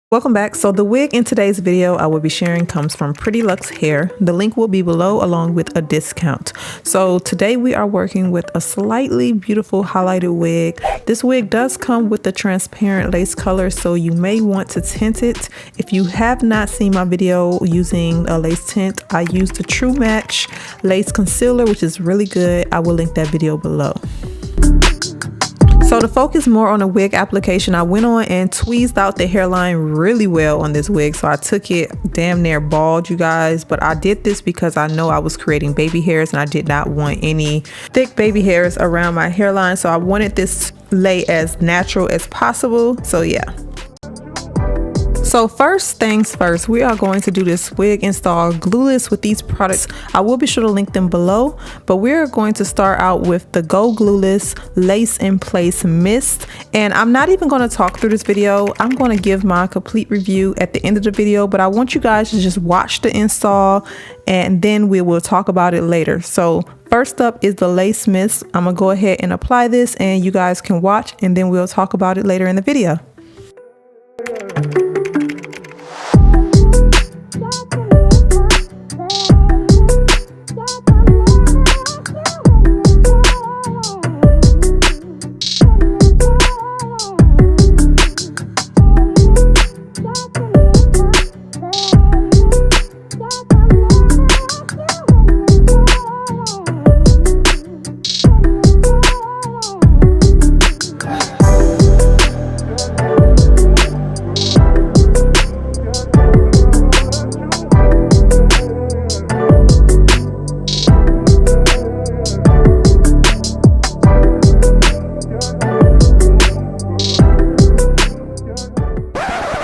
Welcome back. So the wig in today's video I will be sharing comes from Pretty Luxe Hair. The link will be below along with a discount. So today we are working with a slightly beautiful highlighted wig. This wig does come with the transparent lace color, so you may want to tint it. If you have not seen my video using a lace tint, I used the True Match lace concealer, which is really good. I will link that video below. So to focus more on the wig application, I went on and tweezed out the hairline really well on this wig. So I took it damn near bald, you guys, but I did this because I know I was creating baby hairs and I did not want any thick baby hairs around my hairline. So I wanted this to lay as natural as possible. So yeah. So first things first, we are going to do this wig install glueless with these products. I will be sure to link them below, but we're going to start out with the Go Glueless Lace in Place Mist. And I'm not even going to talk through this video. I'm going to give my complete review at the end of the video, but I want you guys to just watch the install and then we will talk about it later. So first up is the lace mist. I'm gonna go ahead and apply this and you guys can watch and then we'll talk about it later in the video.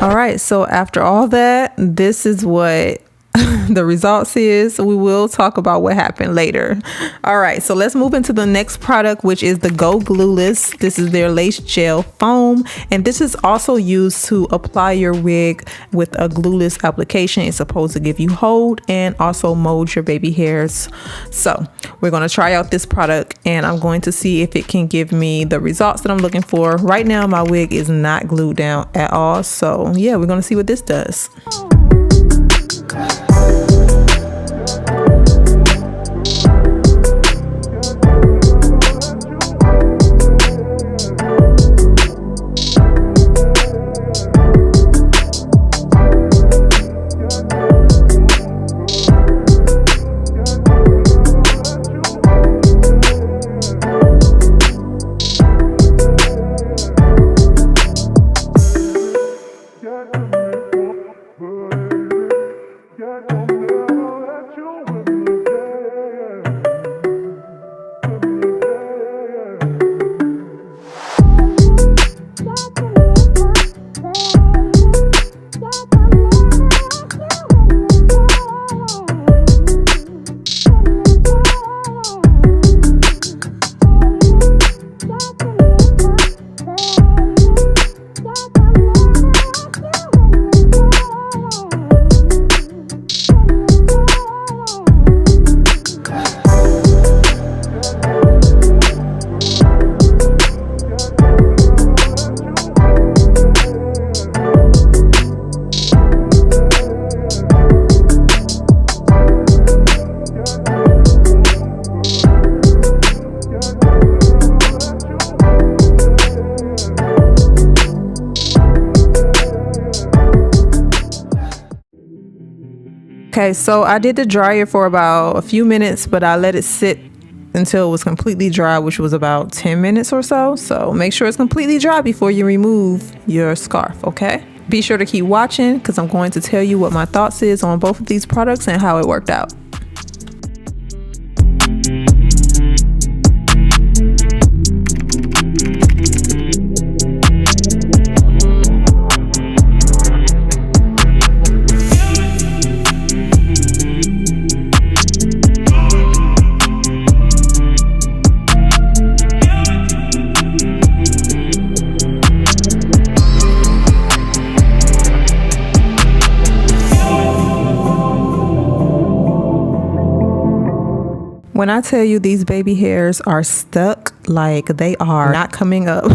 All right, so after all that, this is what the results is. We will talk about what happened later. All right, so let's move into the next product, which is the Go Glueless. This is their lace gel foam, and this is also used to apply your wig with a glueless application. It's supposed to give you hold and also mold your baby hairs. So we're going to try out this product and I'm going to see if it can give me the results that I'm looking for. Right now my wig is not glued down at all, so yeah, we're going to see what this does. Okay, so I did the dryer for about a few minutes, but I let it sit until it was completely dry, which was about 10 minutes or so. So make sure it's completely dry before you remove your scarf, okay? Be sure to keep watching because I'm going to tell you what my thoughts is on both of these products and how it worked out. When I tell you these baby hairs are stuck, like they are not coming up.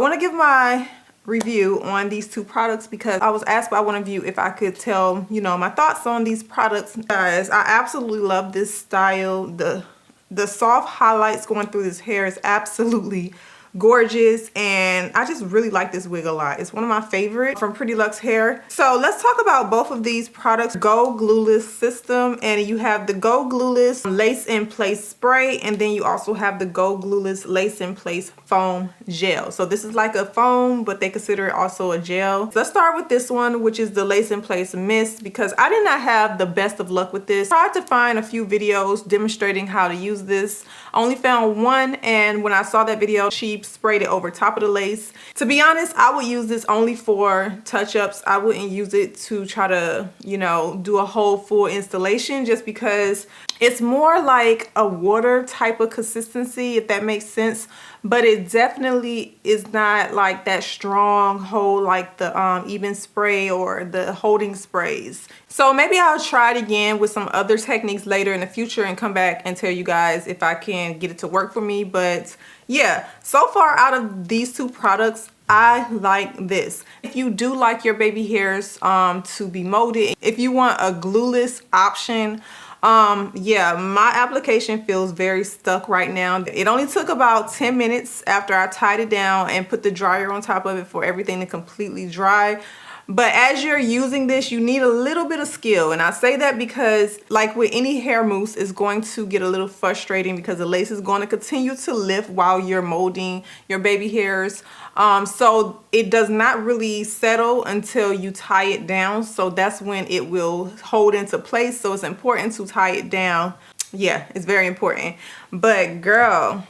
want to give my review on these two products because I was asked by one of you if I could tell, you know, my thoughts on these products. Guys, I absolutely love this style. The soft highlights going through this hair is absolutely gorgeous, and I just really like this wig a lot. It's one of my favorites from Pretty Luxe Hair. So let's talk about both of these products. Go Glueless system, and you have the Go Glueless lace in place spray, and then you also have the Go Glueless lace in place foam gel. So this is like a foam, but they consider it also a gel. So let's start with this one, which is the lace in place mist, because I did not have the best of luck with this. I tried to find a few videos demonstrating how to use this. I only found one, and when I saw that video, she sprayed it over top of the lace. To be honest, I would use this only for touch-ups. I wouldn't use it to try to, you know, do a whole full installation, just because it's more like a water type of consistency, if that makes sense. But it definitely is not like that strong hold like the even spray or the holding sprays. So maybe I'll try it again with some other techniques later in the future and come back and tell you guys if I can get it to work for me. But yeah, so far out of these two products, I like this. If you do like your baby hairs to be molded, if you want a glueless option, yeah, my application feels very stuck right now. It only took about 10 minutes after I tied it down and put the dryer on top of it for everything to completely dry. But as you're using this, you need a little bit of skill. And I say that because, like with any hair mousse, it's going to get a little frustrating because the lace is going to continue to lift while you're molding your baby hairs. So it does not really settle until you tie it down. So that's when it will hold into place. So it's important to tie it down. Yeah, it's very important. But girl,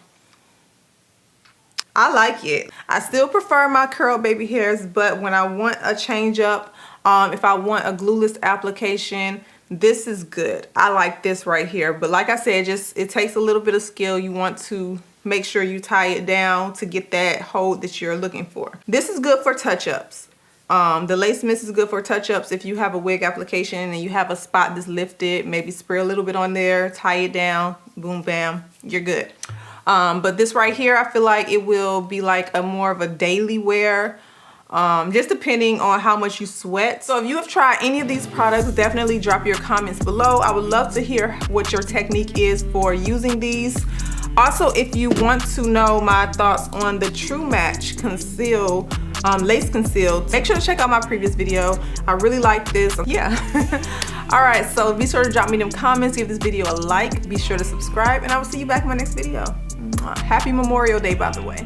I like it. I still prefer my curl baby hairs, but when I want a change up, if I want a glueless application, this is good. I like this right here. But like I said, it takes a little bit of skill. You want to make sure you tie it down to get that hold that you're looking for. This is good for touch-ups. The lace mist is good for touch-ups. If you have a wig application and you have a spot that's lifted, maybe spray a little bit on there, tie it down, boom, bam, you're good. But this right here, I feel like it will be like a more of a daily wear, just depending on how much you sweat. So if you have tried any of these products, definitely drop your comments below. I would love to hear what your technique is for using these. Also, if you want to know my thoughts on the True Match Conceal, Lace Conceal, make sure to check out my previous video. I really like this. Yeah. All right, so be sure to drop me them comments, give this video a like, be sure to subscribe, and I will see you back in my next video. Happy Memorial Day, by the way.